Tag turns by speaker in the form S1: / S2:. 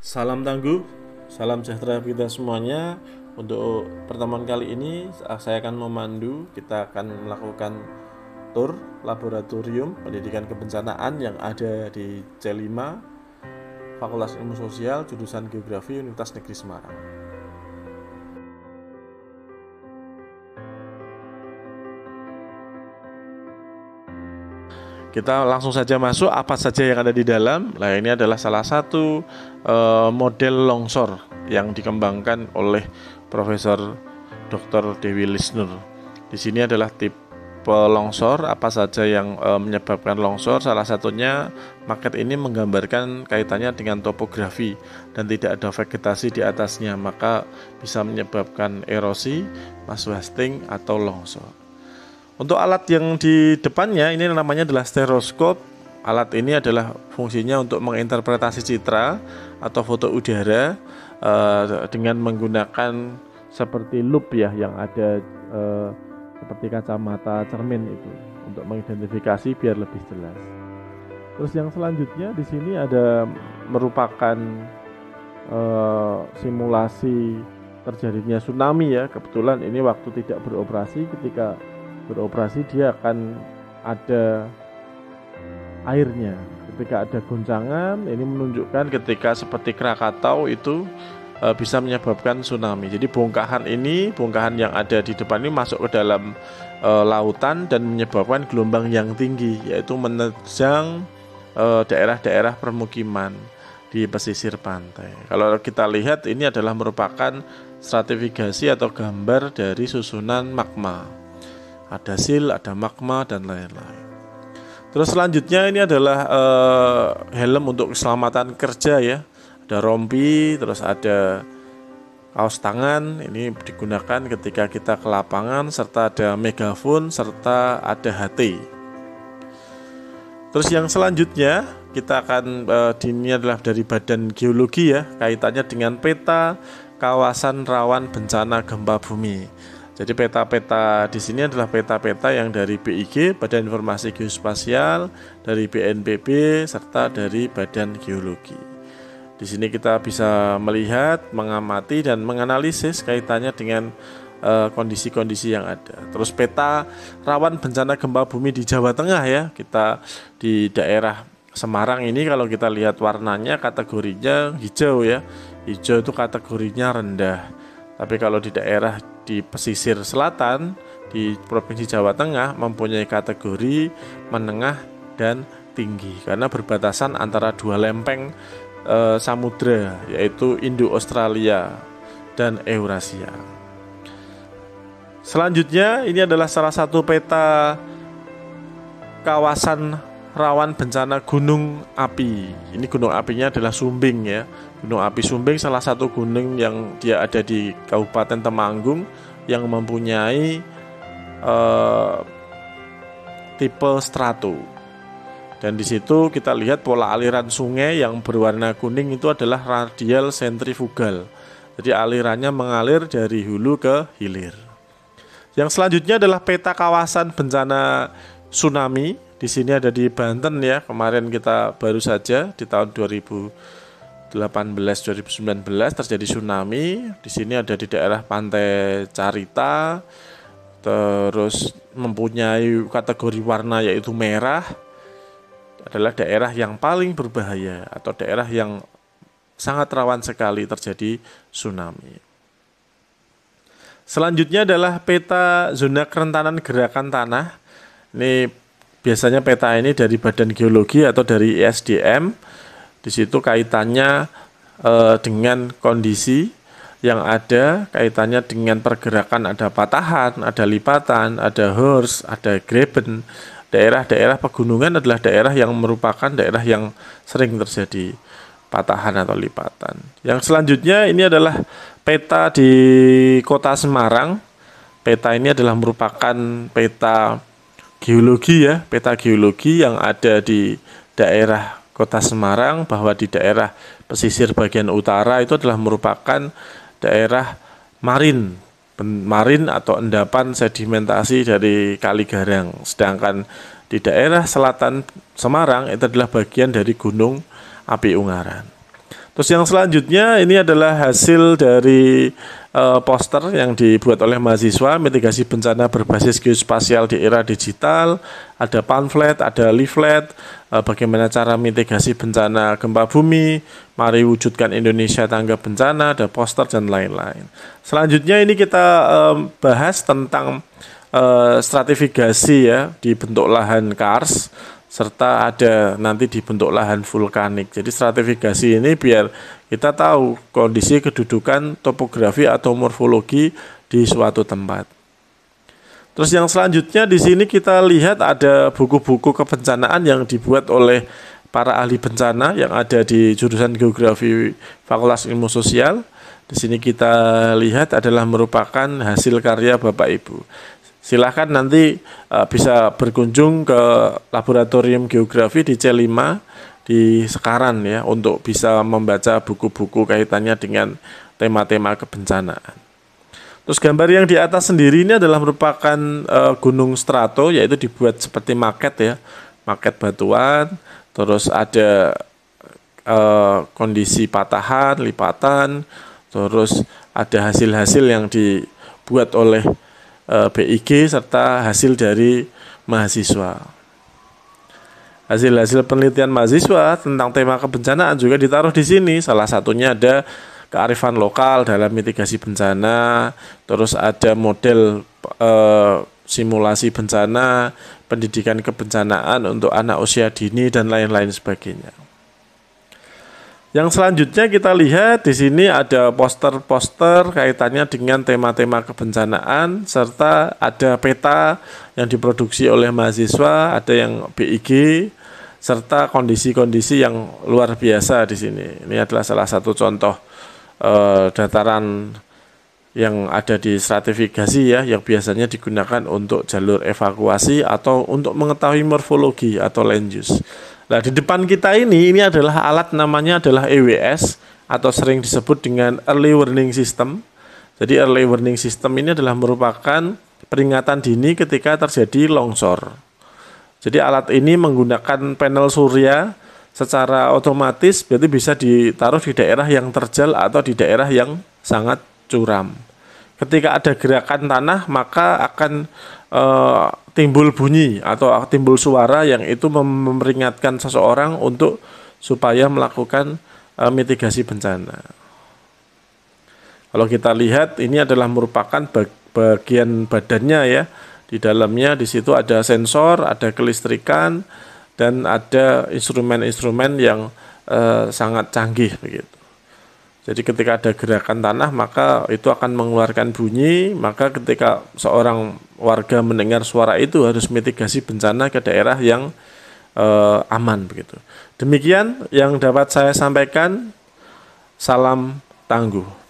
S1: Salam tangguh, salam sejahtera kita semuanya. Untuk pertemuan kali ini saya akan memandu. Kita akan melakukan tur laboratorium pendidikan kebencanaan yang ada di C5 Fakultas Ilmu Sosial jurusan Geografi Universitas Negeri Semarang. Kita langsung saja masuk, apa saja yang ada di dalam. Nah, ini adalah salah satu model longsor yang dikembangkan oleh Profesor Dr. Dewi Lisnur. Di sini adalah tipe longsor, apa saja yang menyebabkan longsor. Salah satunya maket ini menggambarkan kaitannya dengan topografi dan tidak ada vegetasi di atasnya, maka bisa menyebabkan erosi, mass wasting atau longsor. Untuk alat yang di depannya ini namanya adalah stereoskop. Alat ini adalah fungsinya untuk menginterpretasi citra atau foto udara dengan menggunakan seperti loop ya yang ada seperti kacamata cermin itu untuk mengidentifikasi biar lebih jelas. Terus yang selanjutnya di sini ada merupakan simulasi terjadinya tsunami ya. Kebetulan ini waktu tidak beroperasi, ketika beroperasi dia akan ada airnya. Ketika ada goncangan, ini menunjukkan ketika seperti Krakatau itu bisa menyebabkan tsunami. Jadi bongkahan yang ada di depan ini masuk ke dalam lautan dan menyebabkan gelombang yang tinggi, yaitu menerjang daerah-daerah permukiman di pesisir pantai. Kalau kita lihat ini adalah merupakan stratifikasi atau gambar dari susunan magma. Ada sil, ada magma, dan lain-lain. Terus selanjutnya ini adalah helm untuk keselamatan kerja ya. Ada rompi, terus ada kaos tangan. Ini digunakan ketika kita ke lapangan, serta ada megafon, serta ada HT. Terus yang selanjutnya kita akan ini adalah dari Badan Geologi ya, kaitannya dengan peta kawasan rawan bencana gempa bumi. Jadi peta-peta di sini adalah peta-peta yang dari BIG, Badan Informasi Geospasial, dari BNPB, serta dari Badan Geologi. Di sini kita bisa melihat, mengamati, dan menganalisis kaitannya dengan kondisi-kondisi yang ada. Terus peta rawan bencana gempa bumi di Jawa Tengah ya. Kita di daerah Semarang ini kalau kita lihat warnanya kategorinya hijau ya. Hijau itu kategorinya rendah. Tapi kalau di daerah di pesisir selatan di Provinsi Jawa Tengah mempunyai kategori menengah dan tinggi karena berbatasan antara dua lempeng samudra, yaitu Indo-Australia dan Eurasia. Selanjutnya ini adalah salah satu peta kawasan rawan bencana gunung api. Ini gunung apinya adalah Sumbing ya. Gunung api Sumbing salah satu gunung yang dia ada di Kabupaten Temanggung yang mempunyai tipe strato. Dan di situ kita lihat pola aliran sungai yang berwarna kuning itu adalah radial sentrifugal. Jadi alirannya mengalir dari hulu ke hilir. Yang selanjutnya adalah peta kawasan bencana tsunami. Di sini ada di Banten ya. Kemarin kita baru saja di tahun 2018-2019 terjadi tsunami. Di sini ada di daerah Pantai Carita. Terus mempunyai kategori warna yaitu merah. Adalah daerah yang paling berbahaya atau daerah yang sangat rawan sekali terjadi tsunami. Selanjutnya adalah peta zona kerentanan gerakan tanah. Ini biasanya peta ini dari Badan Geologi atau dari ISDM. Di situ kaitannya dengan kondisi yang ada, kaitannya dengan pergerakan, ada patahan, ada lipatan, ada horst, ada graben. Daerah-daerah pegunungan adalah daerah yang merupakan daerah yang sering terjadi patahan atau lipatan. Yang selanjutnya ini adalah peta di Kota Semarang. Peta ini adalah merupakan peta geologi ya, peta geologi yang ada di daerah Kota Semarang, bahwa di daerah pesisir bagian utara itu adalah merupakan daerah marin atau endapan sedimentasi dari Kali Garang. Sedangkan di daerah selatan Semarang itu adalah bagian dari Gunung Api Ungaran. Terus yang selanjutnya ini adalah hasil dari poster yang dibuat oleh mahasiswa mitigasi bencana berbasis geospasial di era digital. Ada pamflet, ada leaflet, bagaimana cara mitigasi bencana gempa bumi, mari wujudkan Indonesia tanggap bencana, ada poster dan lain-lain. Selanjutnya ini kita bahas tentang stratifikasi ya di bentuk lahan kars, serta ada nanti di bentuk lahan vulkanik. Jadi stratifikasi ini biar kita tahu kondisi kedudukan, topografi atau morfologi di suatu tempat. Terus yang selanjutnya di sini kita lihat ada buku-buku kebencanaan yang dibuat oleh para ahli bencana yang ada di jurusan Geografi Fakultas Ilmu Sosial. Di sini kita lihat adalah merupakan hasil karya Bapak Ibu. Silahkan nanti bisa berkunjung ke Laboratorium Geografi di C5 di Sekaran ya untuk bisa membaca buku-buku kaitannya dengan tema-tema kebencanaan. Terus gambar yang di atas sendiri ini adalah merupakan gunung strato, yaitu dibuat seperti maket ya, maket batuan. Terus ada kondisi patahan, lipatan, terus ada hasil-hasil yang dibuat oleh BIG serta hasil dari mahasiswa. Hasil-hasil penelitian mahasiswa tentang tema kebencanaan juga ditaruh di sini. Salah satunya ada kearifan lokal dalam mitigasi bencana, terus ada model simulasi bencana, pendidikan kebencanaan untuk anak usia dini dan lain-lain sebagainya. Yang selanjutnya kita lihat di sini ada poster-poster kaitannya dengan tema-tema kebencanaan, serta ada peta yang diproduksi oleh mahasiswa, ada yang BIG, serta kondisi-kondisi yang luar biasa di sini. Ini adalah salah satu contoh dataran yang ada di stratifikasi ya, yang biasanya digunakan untuk jalur evakuasi atau untuk mengetahui morfologi atau land use. Nah, di depan kita ini adalah alat namanya adalah EWS atau sering disebut dengan Early Warning System. Jadi Early Warning System ini adalah merupakan peringatan dini ketika terjadi longsor. Jadi alat ini menggunakan panel surya secara otomatis, berarti bisa ditaruh di daerah yang terjal atau di daerah yang sangat curam. Ketika ada gerakan tanah, maka akan timbul bunyi atau timbul suara yang itu memperingatkan seseorang untuk supaya melakukan mitigasi bencana. Kalau kita lihat ini adalah merupakan bagian badannya ya. Di dalamnya di situ ada sensor, ada kelistrikan, dan ada instrumen-instrumen yang sangat canggih begitu. Jadi ketika ada gerakan tanah maka itu akan mengeluarkan bunyi, maka ketika seorang warga mendengar suara itu harus mitigasi bencana ke daerah yang aman begitu. Demikian yang dapat saya sampaikan. Salam tangguh.